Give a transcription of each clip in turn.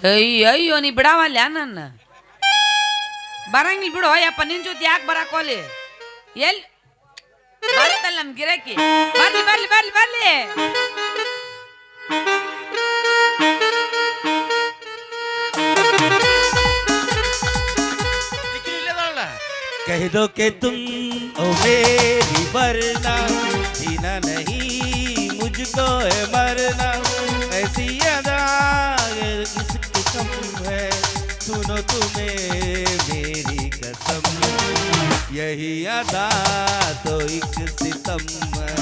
ಅಯ್ಯೋ ನೀ ಬಿಡಾವಲ್ಲ ನನ್ನ ಬರಂಗಿಲ್ ಬಿಡು ಯಪ್ಪ ನಿನ್ ಜೊತೆ ಯಾಕೆ ಬರಾಕೋಲಿ ಎಲ್ಲಿ ಬರ್ತಲ್ಲ ನಮ್ ಗಿರಾಕಿ ಬರ್ಲಿ ಬರ್ಲಿ ಬರ್ಲಿ ಬರ್ಲಿ कह दो कि तुम ओ मेरी वरना जीना नहीं मुझको है मरना ऐसी अदा इसकी कम है सुनो तुम्हें मेरी कसम यही अदा तो एक सितम है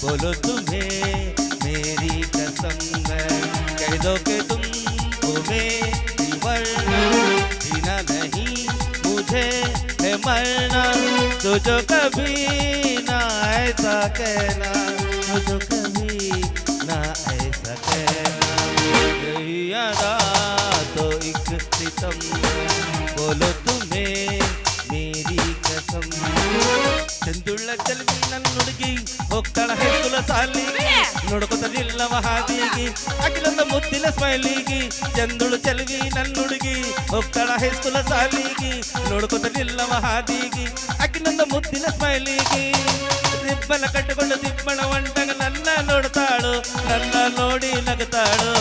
बोलो तुम्हें मेरी कसम है कह दो कि तुम ओ मेरी वरना जीना नहीं मुझे है मरना तो जो कभी ना ऐसा कहना तो जो कभी ना ऐसा कहना यही अदा तो एक सितम बोलो तुम्हें मेरी कसम ಚಂದುಳ್ಳ ಚಲ್ವಿ ನನ್ನ ಹುಡುಗಿ ಹೋಗ್ತಾಳ ಹೆಕ್ಕುಲ ಸಾಲಿಗೆ ನೋಡ್ಕೊತಲಿಲ್ಲವ ಹಾದಿಗೆ ಅಖಿಲೊಂದು ಮುದ್ದಿನ ಸ್ಮೈಲಿಗೆ ಚಂದುಳು ಚಲ್ವಿ ನನ್ನ ಹುಡುಗಿ ಹೋಗ್ತಾಳ ಹೆಕ್ಕುಲ ಸಾಲಿಗೆ ನೋಡ್ಕೊತಲಿಲ್ಲವ ಹಾದಿಗೆ ಅಖಿಲೊಂದು ಮುದ್ದಿನ ಸ್ಮೈಲಿಗೆ ದಿಬ್ಬಲ ಕಟ್ಟಿಕೊಂಡು ದಿಬ್ಬಣ ಒಂಟಂಗ ನನ್ನ ನೋಡ್ತಾಳು ನನ್ನ ನೋಡಿ ನಗತಾಳು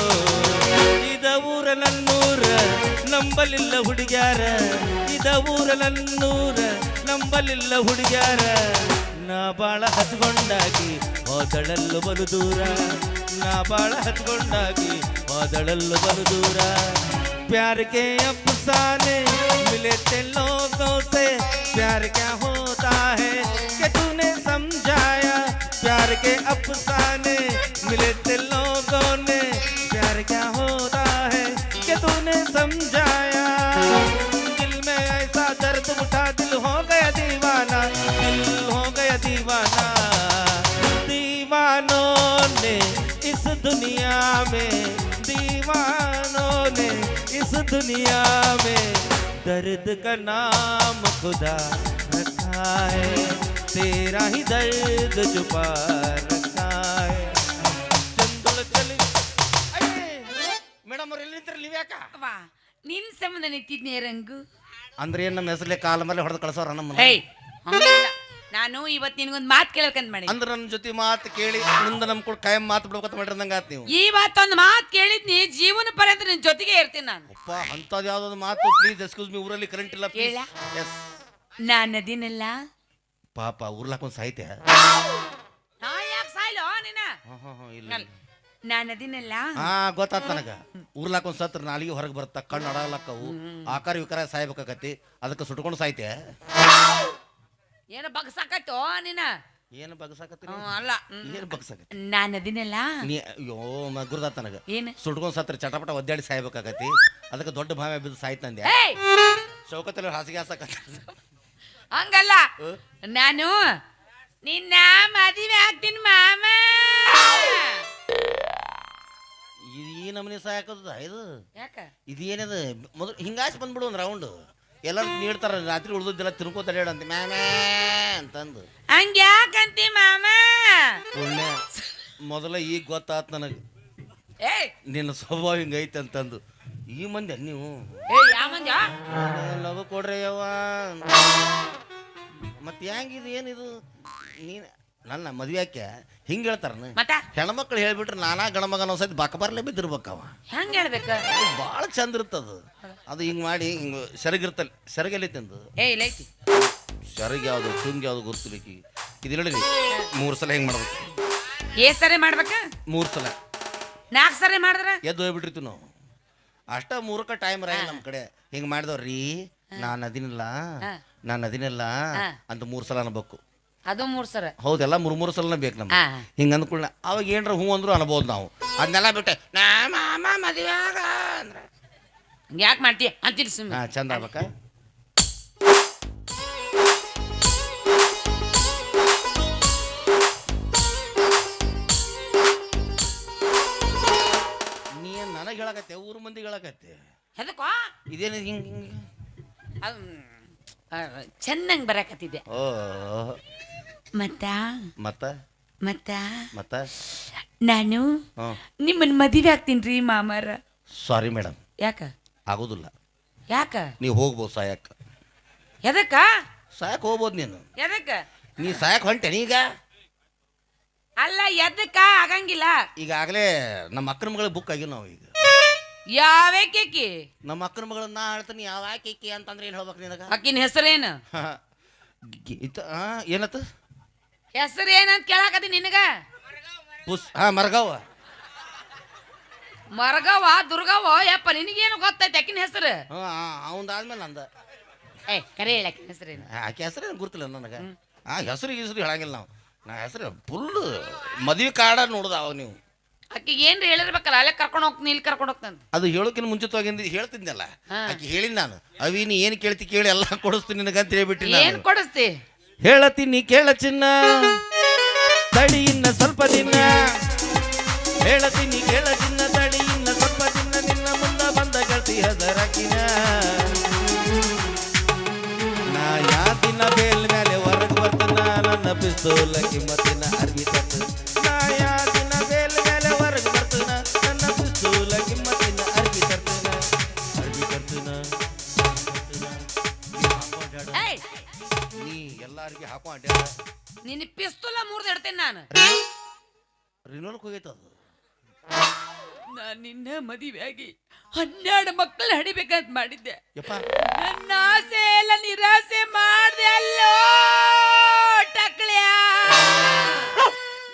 ಇದ ಊರ ನನ್ನೂರ ನಂಬಲಿಲ್ಲ ಹುಡುಗ್ಯಾರ ಇದ ಊರ ನನ್ನೂರ ನಂಬಲಿಲ್ಲ ಹುಡುಗ್ಯಾರ ನಾ ಬಾಳ ಹತ್ಕೊಂಡಾಗಿ ಹೋದಳಲ್ಲು ಬಲು ದೂರ ನಾ ಬಾಳ ಹತ್ಕೊಂಡಾಗಿ ಹೋದಳಲ್ಲು ಬಲು ದೂರ प्यार के अफसाने मिले थे लोगों से प्यार क्या होता है कि तूने समझाया प्यार के अफसाने मिले थे लोगों ने प्यार क्या होता है कि तूने समझाया दिल में ऐसा दर्द उठा दिल हो गया दीवाना दिल हो गया दीवाना दीवानों ने इस दुनिया में दीवानों ने इस दुनिया में दर्द का नाम खुदा रखा है तेरा ही दर्द छुपा रखा है चंदुल चली ಮೇಡಮ್ ಅವ್ರು ಎಲ್ಲಿಂತಾರೆ ನೀವು ಯಾಕ ವಾ ನಿನ್ ಸಂಬಂಧ ನಿಂತಿದ್ನೇ ರಂಗು ಅಂದ್ರೆ ಏನು ನಮ್ಮ ಹೆಸರಲ್ಲೇ ಕಾಲ ಮೇಲೆ ಹೊಡೆದು ಕಳ್ಸೋರ ನಮ್ಮ ಹೇಯ್ ಹಂಗಿಲ್ಲ ನಾನು ಇವತ್ತು ನಿನಗೊಂದು ಮಾತು ಕೇಳಬೇಕಂತ ಮಾಡಿ ಅಂದ್ರೆ ನನ್ನ ಜೊತೆ ಮಾತು ಕೇಳಿ ಮುಂದೆ ನಮ್ಮ ಕೂಡ ಕಾಯಂ ಮಾತು ಬಿಡ್ಬೇಕಂತ ಮಾಡಿರಂದಂಗ ಆತ್ ನೀವು ಇವತ್ತೊಂದು ಮಾತು ಕೇಳಿದ್ನಿ ಜೀವನ ಪರ್ಯಂತ ನಿನ್ ಜೊತೆಗೆ ಇರ್ತೀನಿ ನಾನು ಅಪ್ಪ ಅಂಥದ್ದು ಯಾವುದೊಂದು ಮಾತು ಪ್ಲೀಸ್ ಎಕ್ಸ್ಕ್ಯೂಸ್ ಮೀ ಊರಲ್ಲಿ ಕರೆಂಟ್ ಇಲ್ಲ ಕೇಳ ಎಸ್ ನಾನು ಅದಿನಲ್ಲ ಪಾಪ ಊರ್ಲಾಕೊಂದು ಸಾಹಿತ್ಯ ನಾ ಯಾಕೆ ಸಾಯ್ಲೋ ನೀನ ಇಲ್ಲ ನಾನು ಅದಿನಲ್ಲ ಹಾ ಗೊತ್ತಾತ್ ನನಗ ಊರ್ಲಾಕೊಂದ್ ಸತ್ರ ನಾಲಿಗೆ ಹೊರಗೆ ಬರುತ್ತ ಕಣ್ಣು ಅಡಾಲಕ್ಕವು ಆಕಾರ ವಿಕಾರ ಸಾಯ್ಬೇಕಾಗತಿ ಅದಕ್ಕೆ ಸುಟ್ಕೊಂಡು ಸಾಯ್ತೆ ಏನು ಬಗ್ಸಾಕತ್ತೋ ನೀನ ಏನು ಬಗ್ಸಾಕತ್ತಿ ಅಲ್ಲ ಏನು ಬಗ್ಸಾಕತ್ತಿ ನಾನು ಅದಿನಲ್ಲ ನೀ ಅಯ್ಯೋ ಗುರುದಾತ್ ನನಗ ಏನು ಸುಟ್ಕೊಂಡ್ ಸತ್ರ ಚಟಪಟ ಒದ್ದಾಡಿ ಸಾಯ್ಬೇಕಾಗತಿ ಅದಕ್ಕೆ ದೊಡ್ಡ ಭಾವ ಬಿದ್ದು ಸಾಯ್ತಂದೆ ಚೌಕತ್ತಲ್ಲಿ ಹಾಸಿಗೆ ಹಾಸಕತ್ತ ಹಂಗಲ್ಲ ನಾನು ನಿನ್ನ ಮದುವೆ ಆಗ್ತೀನಿ ಮಾಮ ಈ ನಮನಿ ಸಾಯಕದ ಇದು ಯಾಕ ಇದೇನದ ಮೊದಲು ಹಿಂಗಾಸಿ ಬಂದ್ಬಿಡು ಒಂದು ರೌಂಡ್ ಎಲ್ಲರೂ ನೀಡ್ತಾರ ರಾತ್ರಿ ಉಳಿದಿದ್ದೆಲ್ಲ ತಿನ್ಕೋತ ಅಂತ ಮ್ಯಾಮೇ ಅಂತಂದು ಹಂಗ ಯಾಕಂತಿ ಮಾಮ ಪುಣ್ಯ ಮೊದಲ ಈಗ ಗೊತ್ತಾತ್ ನನಗೆ ನಿನ್ನ ಸ್ವಭಾವ ಹಿಂಗೈತೆ ಅಂತಂದು ಈ ಮಂದಿ ನೀವು ಲವ್ ಕೊಡ್ರಿ ಯವ್ವ ಮತ್ತೆ ಹೆಂಗಿದು ಏನಿದು ನೀನು ನನ್ನ ಮದುವೆ ಯಾಕೆ ಹಿಂಗೆ ಹೇಳ್ತಾರ ಹೆಣ್ಮಕ್ಳು ಹೇಳ್ಬಿಟ್ರೆ ನಾನಾ ಗಣಮಗನ ಸಹಿತ ಬಕ್ಕಬರ್ಲೆ ಬಿದ್ದಿರ್ಬೇಕವ ಹೆಂಗೆ ಹೇಳ್ಬೇಕ ಭಾಳ ಚಂದ ಇರ್ತದ ಅದು ಹಿಂಗೆ ಮಾಡಿ ಹಿಂಗೆ ಸೆರಗಿರ್ತಲ್ಲ ಸೆರಗಲ್ಲಿ ತಿಂದು ಸೆರಗ್ ಯಾವುದು ತುಂಗ್ ಯಾವುದು ಗೊತ್ತಿಲಿಕ್ಕೆ ಇದು ಹೇಳಿ 3 ಸಲ ಹೆಂಗೆ ಮಾಡ್ಬೇಕು ಸರಿ ಮಾಡ್ಬೇಕ 3 ಸಲ 4 ಸರಿ ಮಾಡಿದ್ರ ಎದ್ದು ಹೋಗ್ಬಿಟ್ಟಿರ್ತೀವಿ ನಾವು ಅಷ್ಟ 3ಕ್ಕೆ ಟೈಮ್ ರೈ ನಮ್ಮ ಕಡೆ ಹಿಂಗೆ ಮಾಡಿದವ್ರಿ ನಾನು ಅದಿನಿಲ್ಲ ಅಂತ 3 ಸಲ ಅನ್ಬೇಕು ಅದು 3 ಸಲ ಹೌದೆಲ್ಲ 3 ಸಲನ ಬೇಕು ನಮ್ಗೆ ಹಿಂಗೆ ಅಂದ್ಕೊಳ್ಳ ಅವಾಗ ಏನ್ರ ಹೂ ಅಂದ್ರು ಅನ್ಬೋದು ನಾವು ಅದನ್ನೆಲ್ಲ ಬಿಟ್ಟೆ ಮಾಮ ಮದುವೆ ಆಗ ಅಂದ್ರೆ ಯಾಕೆ ಮಾಡ್ತೀಯ ಅಂತೀರಿ ಸುಮ್ಮನೆ ಚಂದ ಆಗ್ಬೇಕ ನೀ ನನಗೆ ಹೇಳಕತ್ತೆ ಊರು ಮಂದಿ ಹೇಳಕತ್ತೆ ಎದಕ್ಕೋ ಇದೇನು ಹಿಂಗೆ ಹಿಂಗೆ ಚೆನ್ನಾಗಿ ಬರಕತ್ತಿದ್ದೆ ಓ ಮತ್ತ ಮತ್ತ ಮತ್ತ ಮತ್ತ ನಾನು ನಿಮ್ಮನ್ನ ಮದುವೆ ಆಗ್ತೀನಿ ರೀ ಮಾಮಾರ ಸಾರಿ ಮೇಡಮ್ ಯಾಕ ಆಗೋದಿಲ್ಲ. ಯಾಕ ನೀವು ಹೋಗ್ಬೋದು ಸಾಯಕ್ಕೆ. ಎದಕ್ಕ ಸಾಯಕ್ಕೆ ಹೋಗ್ಬೋದು ನೀನು. ಎದಕ್ಕ ನೀ ಸಾಯಕ್ಕೆ ಹೊಂಟೇನಿ ಈಗ. ಅಲ್ಲ ಎದಕ್ಕ ಆಗಂಗಿಲ್ಲ. ಈಗಾಗಲೇ ನಮ್ಮ ಅಕ್ಕನ ಮಗಳ ಬುಕ್ ಆಗಿ ನಾವು ಈಗ. ಯಾವೇಕಿ ನಮ್ಮ ಅಕ್ಕನ ಮಗಳನ್ನ ನಾ ಹೇಳ್ತೀನಿ. ಯಾವ ಆಕೇಕಿ ಅಂತಂದ್ರೆ ಏನು ಹೇಳ್ಬೇಕು ನಿನಗ? ಆಕಿನ ಹೆಸರೇನು? ಏನತ್ತ ಹೆಸರು ಏನಂತ ಕೇಳಾಕತಿ ನಿನಗ? ಮರಗಾವ. ಮರಗವ ದುರ್ಗವ ಯಪ್ಪ ನಿನಗೇನು ಗೊತ್ತೈತೆ ಆಕಿನ ಹೆಸರು? ಅವಂದಾದ್ಮೇಲೆ ನಂದ. ಕರೆ ಹೇಳ ಆಕಿನ ಹೆಸರೇನು? ಆಕೆ ಹೆಸರೇನು ಗುರುತಿಲ್ಲ ನನಗೆ. ಹೆಸರು ಹೇಳಂಗಿಲ್ಲ ನಾವು. ನಾ ಹೆಸರು ಫುಲ್ ಮದುವೆ ಕಾರ್ಡ ನೋಡುದ ಅವಾಗ ನೀವು. ಆಕಿಗೆ ಏನ್ರಿ ಹೇಳಿರ್ಬೇಕಲ್ಲ, ಅಲ್ಲೇ ಕರ್ಕೊಂಡು ಹೋಗ್ತೀನಿ ಇಲ್ಲಿ ಕರ್ಕೊಂಡು ಹೋಗ್ತಾನೆ. ಅದು ಹೇಳೋಕಿನ ಮುಂಚಿತವಾಗಿ ಹೇಳ್ತಿದ್ನಲ್ಲ, ಆಕೆ ಹೇಳಿನ ನಾನು. ಅವಿ ನೀ ಏನು ಕೇಳ್ತಿ ಕೇಳಿ ಎಲ್ಲ ಕೊಡಿಸ್ತೀನಿ ನಿನಗಂತ ಹೇಳ್ಬಿಟ್ಟು. ಏನ್ ಕೊಡಿಸ್ತಿ? ಹೇಳತೀನಿ ಕೇಳ ಚಿನ್ನ, ತಡಿ ಇನ್ನ ಸ್ವಲ್ಪ ದಿನ. ಹೇಳತೀನಿ ಕೇಳ ಚಿನ್ನ, ತಡಿ ಇನ್ನ ಸ್ವಲ್ಪ ದಿನ. ನಿನ್ನ ಮುಂದ ಬಂದ ಗೆಳತಿ ಹದರಾಕಿನ. ನಾ ಯಾ ದಿನ ಬೇಲ್ ಮೇಲೆ ಹೊರಗೆ ಬರ್ತನ, ನನ್ನ ಪಿಸ್ತೂಲ ಕಿಮ್ಮತ್ತಿನ ಅರ್ವಿ ತಟ್ಟು. ನಾ ಯಾ ದಿನ ಬೇಲ್ ಮೇಲೆ ಹೊರಗೆ ಬರ್ತನ, ನನ್ನ ಪಿಸ್ತೂಲ ಕಿಮ್ಮತ್ತಿನ ಅರ್ವಿ ತರ್ತನ. ಅರ್ವಿ ತರ್ತನ ನೀ ಎಲ್ಲ ಅರ್ವಿ ಹಾಕೋ ಅಡ್ಯಾಡ. ನಿನ್ನ ಪಿಸ್ತೂಲ ಮುರಿದು ಇಡ್ತೇನೆ ನಾನು. ರಿನೋಲ್ಕ್ ಹೋಗೈತ ಅದು. ನಾನು ನಿನ್ನ ಮದುವೆಯಾಗಿ 12 ಮಕ್ಕಳು ಹಡಿಬೇಕಂತ ಮಾಡಿದ್ದೆ. ನನ್ನ ಆಸೆ ಎಲ್ಲ ನಿರಾಸೆ ಮಾಡಿದೆ ಅಲ್ಲೋ ಟಕ್ಳ್ಯಾ.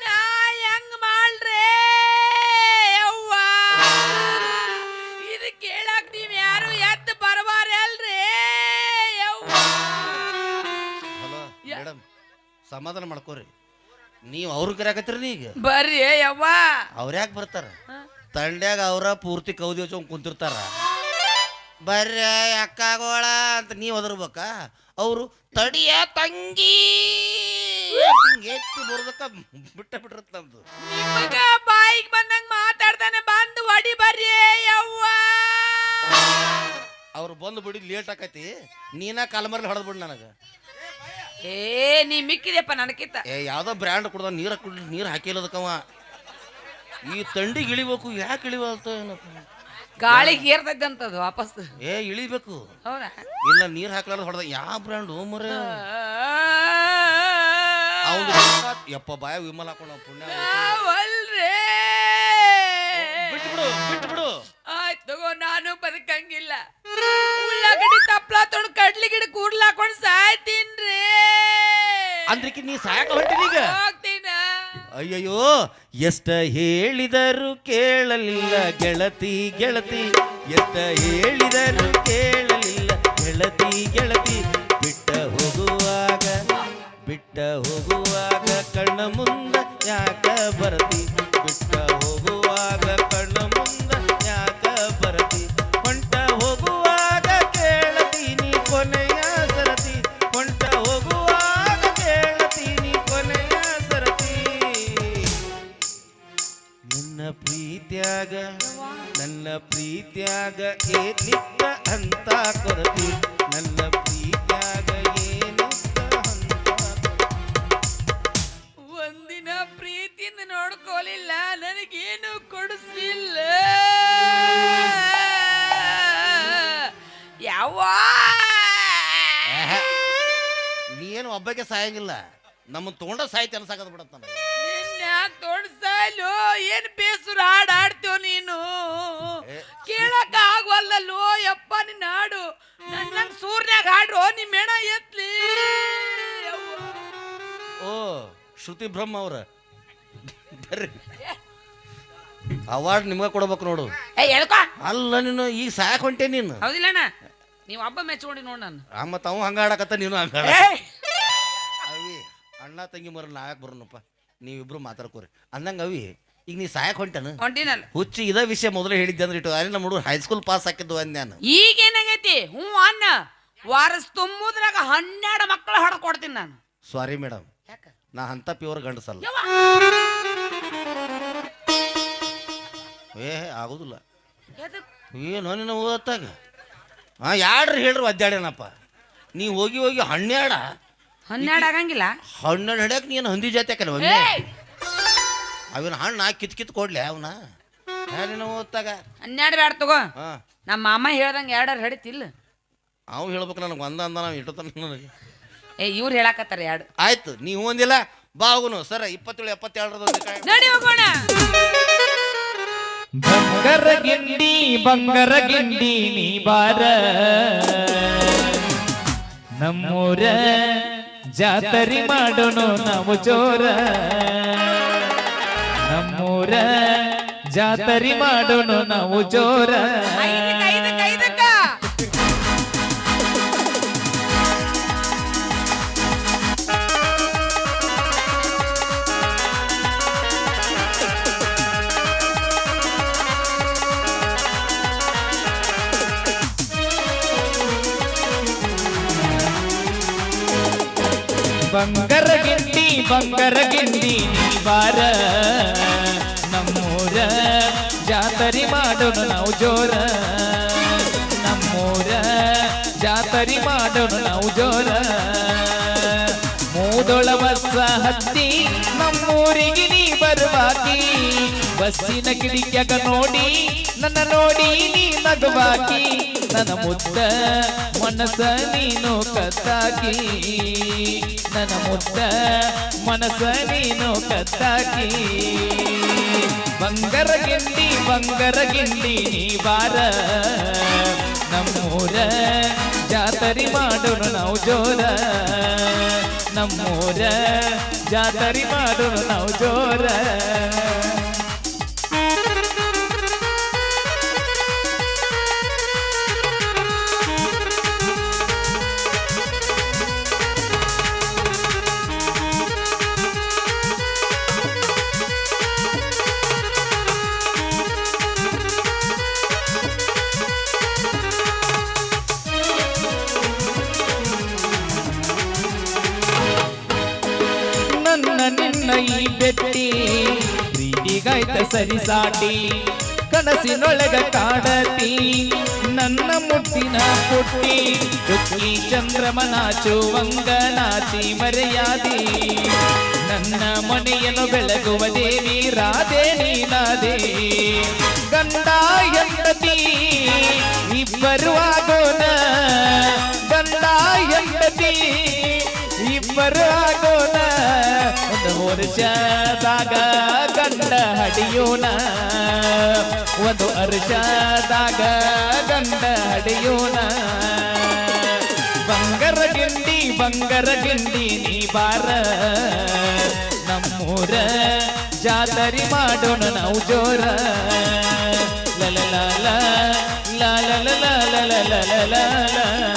ನಾ ಹೆಂಗ್ ಮಾಡ್ರೆ ಅವ್ವ? ಇದು ಕೇಳಕ್ ನೀವ್ ಯಾರು ಎದ್ದು ಬರಬಾರ ಅಲ್ರಿ ಅವ್ವ. ಹಲೋ ಮೇಡಮ್, ಸಮಾಧಾನ ಮಾಡ್ಕೋರಿ. ನೀವು ಅವ್ರು ಕರೆಯಾಕತ್ತೀರಿ ಈಗ. ಬರ್ರಿ ಯವ್ವ. ಅವ್ರ ಯಾಕೆ ಬರ್ತಾರ? ತಂಡ್ಯಾಗ ಅವರ ಪೂರ್ತಿ ಕೌದಿ ಹಚ್ಚೋಂಗ್ ಕುಂತಿರ್ತಾರ. ಬರ್ರಿ ಅಕ್ಕಗೋಳ ಅಂತ ನೀವು ಒದರ್ಬೇಕಾ? ಅವರು ತಡಿಯ ತಂಗಿ ಎತ್ತಿ ಬರೋದಕ್ಕ ಬಿಟ್ಟಿರತ್ ನಮ್ದು. ನಿಮಗ ಬಾಯಿಗೆ ಬಂದಂಗ ಮಾತಾಡ್ತಾನೆ, ಬಂದು ಹೊಡಿ ಬರ್ರಿ ಯವ್ವ. ಅವ್ರು ಬಂದು ಬಿಡಿ ಲೇಟ್ ಆಕೈತಿ. ನೀನ ಕಾಲಮರ್ಲಿ ಹೊಡೆದ್ ಬಿಡ್ ನನಗ. ನೀ ಮಿಕ್ಕಿದೆಪ್ಪ ನನಕಿತ್ತ. ಯಾವ್ದೋ ಬ್ರ್ಯಾಂಡ್ ಕುಡ್ದ ನೀರು ಹಾಕಿಲ್ಲದಕ್ಕವ. ಈ ತಂಡಿಗೆ ಇಳಿಬೇಕು. ಯಾಕೆ ಇಳಿವಲ್ತ ಏನಪ್ಪ? ಗಾಳಿಗೆ ಏರ್ತದಂತದು ವಾಪಸ್. ಇಳಿಬೇಕು. ಹೌದಾ? ಇಲ್ಲ ನೀರ್ ಹಾಕ್ಲಾರ್ದ ಹೊಡೆದ. ಯಾವ ಬ್ರ್ಯಾಂಡ್ ಮರ? ಯಪ್ಪ ಬಾಯ ವಿಮಲ್ ಹಾಕೊಂಡ ಪುಣ್ಯ. ಬಿಟ್ಬಿಡು. ಆಯ್ತು ತಗೋ, ನಾನು ಬದುಕಂಗಿಲ್ಲ. ಉಳ್ಳಾಗಡ್ಡಿ ತಪ್ಲ ತೊಗೊಂಡು ಕಡ್ಲಿ ಗಿಡ ಕೂಡ್ಲ ಹಾಕೊಂಡು ಸಾಯ್ತೀನ್ರಿ. ಅಂದ್ರಕ್ಕೆ ನೀ ಸಾಯಕ ಹೊಂಟಿದೀಗ? ಹೋಗ್ತೀನ. ಅಯ್ಯಯ್ಯೋ, ಎಷ್ಟ ಹೇಳಿದರು ಕೇಳಲಿಲ್ಲ ಗೆಳತಿ ಗೆಳತಿ. ಎಷ್ಟ ಹೇಳಿದರು ಕೇಳಲಿಲ್ಲ ಗೆಳತಿ ಗೆಳತಿ. ಬಿಟ್ಟ ಹೋಗುವಾಗ ಕಣ್ಣ ಮುಂದ ಯಾಕ ಬರತಿ. ಬಿಟ್ಟ ಹೋಗುವಾಗ ಕಣ್ಣ ಮುಂದ ಯಾಕ ಬರತಿ. ಹೊಂಟ ಹೋಗುವಾಗ ಕೇಳತೀನಿ ಕೊನೆಯ ಸರತಿ. ಹೊಂಟ ಹೋಗುವಾಗ ಕೇಳತೀನಿ ಕೊನೆಯ ಸರತಿ. ನನ್ನ ಪ್ರೀತ್ಯಾಗ ಏನಿತ್ತ ಅಂತ ಕೊರತಿ. ನನ್ನ ಪ್ರೀತ್ಯಾಗ ಏನಿತ್ತ ಅಂತ. ಒಂದಿನ ಪ್ರೀತಿಯಿಂದ ನೋಡ್ಕೋಲಿಲ್ಲ, ನನಗೇನು ಕೊಡಿಸ್ಲಿಲ್ಲ. ಯಾವ ನೀ ಏನು ಒಬ್ಬಕ್ಕೆ ಸಾಯಂಗಿಲ್ಲ. ನಮ್ಮ ತಗೊಂಡ ಸಾಯ್ತಿ ಅನ್ಸಾಕದ್ ಬಿಡತ್ತ. ತೋಡ್ಸಲು ಏನ್ ಬೇಸರ ಹಾಡು ಆಡ್ತೇವ ನೀನು? ಕೇಳಕ್ ಆಗವಲ್ಲೋ ಯಪ್ಪ ನಿನ್ನ ಹಾಡು. ನನ್ನ ಸೂರ್ಯಾಗ ಹಾಡ್ರು ನಿಮ್ಮ ಹೆಣ ಎತ್ಲಿ. ಓ ಶ್ರುತಿ ಬ್ರಹ್ಮ ಅವ್ರ ಬರ್ರಿ, ಅವಾರ್ಡ್ ನಿಮ್ಗ ಕೊಡ್ಬೇಕು ನೋಡು. ಅಲ್ಲ ನೀನು ಈಗ ಸಾಯಕ್ ಹೊಂಟೆ ನೀನು. ಹೌದಿಲ್ಲಣ್ಣ? ನೀವು ಹಬ್ಬ ಮೆಚ್ಕೊಂಡಿ ನೋಡ್ ನಾನು. ಮತ್ತ ಅವ ಹಂಗ ಆಡಕತ್ತ ನೀನು ಹಂಗ. ಅವಿ ಅಣ್ಣ ತಂಗಿ ಮರ ನಾಯಕ್ ಬರೋಣಪ್ಪ, ನೀವಿಬ್ರು ಮಾತಾಡ್ಕೋರಿ ಅಂದಂಗ. ಅವಿ ಈಗ ನೀ ಸಾಯಕ್ ಹೊಂಟೇನ ಹುಚ್ಚಿ. ಇದ ವಿಷಯ ಮೊದಲೇ ಹೇಳಿದ್ದೆ ಅಂದ್ರೆ ಇಟ್ಟು ಅಲ್ಲಿ ನಮ್ಮ ಹುಡುಗರು ಹೈಸ್ಕೂಲ್ ಪಾಸ್ ಹಾಕಿದ್ದು ಅಂದ್ ನಾನು. ಈಗ ಏನಾಗೈತಿ? ಅನ್ನ ವಾರಸ್ ತುಂಬುದ್ರಾಗ 12 ಮಕ್ಕಳು ಹೊಡೆದು ಕೊಡ್ತೀನಿ ನಾನು. ಸಾರಿ ಮೇಡಮ್, ನಾ ಅಂತ ಪ್ಯೂರ್ ಗಂಡಸಲ್ಲ. ಆಗುದಿಲ್ಲ. ಏನು ನೀನು ಓದತ್ತಾಗ ಯಾಡ್ರಿ ಹೇಳ್ರಿ ಒದ್ದಾಡೇನಪ್ಪ. ನೀ ಹೋಗಿ 12 ಆಗಂಗಿಲ್ಲ. 12 ಹಿಡಿಯಕ್ ನೀನು ಹಂದಿ ಜಾತಿ ಹಾಕಲ್ಲ ಒಮ್ಮೆ. ಅವಿನ ಹಣ್ಣು ಕಿತ್ ಕೊಡ್ಲಿ ಅವನ. ನೀನು ಓದ್ತಾಗ 12 ಬ್ಯಾಡ ತಗೋ. ನಮ್ಮ ಮಾಮ ಹೇಳ್ದಂಗೆ ಎರಡಾರು ಹಿಡಿತಿಲ್ಲ. ಅವ್ ಹೇಳ್ಬೇಕು ನನಗೆ ಒಂದ ಅಂದ ನಾವು ಇಟ್ಟು ನನಗೆ. ಇವ್ರು ಹೇಳಕತ್ತಾರ ಎರಡು. ಆಯ್ತು ನೀವು ಒಂದಿಲ್ಲ ಬಾ ಹೋಗುನು ಸರ 27 72 ನಡಿ ಹೋಗೋಣ. ಬಂಗರ ಗಿಂಡಿ ನೀ ಬಾರ ನಮ್ಮೂರ ಜಾತರಿ ಮಾಡೋನು ನಾವು ಜೋರ ನಮ್ಮೂರ ಜಾತರಿ ಮಾಡೋನು ನಾವು ಜೋರ ಬಂಗರ ಗಿಂಡಿ ನೀ ಬಾರ ನಮ್ಮೂರ ಜಾತರಿ ಮಾಡೋನು ನಾವು ಜೋರ ನಮ್ಮೂರ ಜಾತರಿ ಮಾಡೋನು ನಾವು ಜೋರ ಮೂದೊಳ ಬಸ್ಸ ಹತ್ತಿ ನಮ್ಮೂರಿಗೆ ನೀ ಬರುವಾಕಿ ಬಸ್ಸಿನ ಕಿಡಿಕ್ಯಾಗ ನೋಡಿ ನನ್ನ ನೋಡಿ ನೀ ನಗುವಾಕಿ ನನ್ನ ಮುದ್ದ ಮನಸ ನೀನು ಕತ್ತಾಕಿ ನನ್ನ ಮುದ್ದ ಮನಸ ನೀನು ಕತ್ತಾಕಿ ಬಂಗರ ಗಿಂಡಿ ನೀ ಬಾರ ನಮ್ಮೂರ ಜಾತರಿ ಮಾಡೋನು ನಾವು ಜೋರ ನಮ್ಮೂರ ಜಾತರಿ ಮಾಡೋನು ನಾವು ಜೋರ ನಿನ್ನ ಈ ಬೆಟ್ಟಿ ಪ್ರೀತಿಗಾಯ್ತ ಸರಿಸಾಟಿ ಕನಸಿನೊಳಗ ಕಾಡತಿ ನನ್ನ ಮುಟ್ಟಿನ ಪುಟ್ಟಿ ಚುಕ್ಕಿ ಚಂದ್ರಮನಾಚುವಂಗ ನಾಚಿ ಮರೆಯಾದಿ ನನ್ನ ಮನೆಯನ್ನು ಬೆಳಗುವ ದೇವಿ ರಾಧೆ ನೀನಾದೆ ಗಂಡ ಹೆಂಡತಿ ಇಬ್ಬರು ಆಗೋಣ ಗಂಡ ಹೆಂಡತಿ ಇಬ್ಬರು ಆಗೋಣ ಒಂದು ವರ್ಷದಾಗ ಗಂಡ ಹಡಿಯೋಣ ಒಂದು ವರ್ಷದಾಗ ಗಂಡ ಹಡಿಯೋಣ ಬಂಗರ ಗಿಂಡಿ ನೀ ಬಾರ ನಮ್ಮೂರ ಜಾತರಿ ಮಾಡೋಣ ನಾವು ಜೋರ ಲಲ ಲ ಲ ಲ ಲ ಲ ಲ ಲ ಲ ಲ ಲ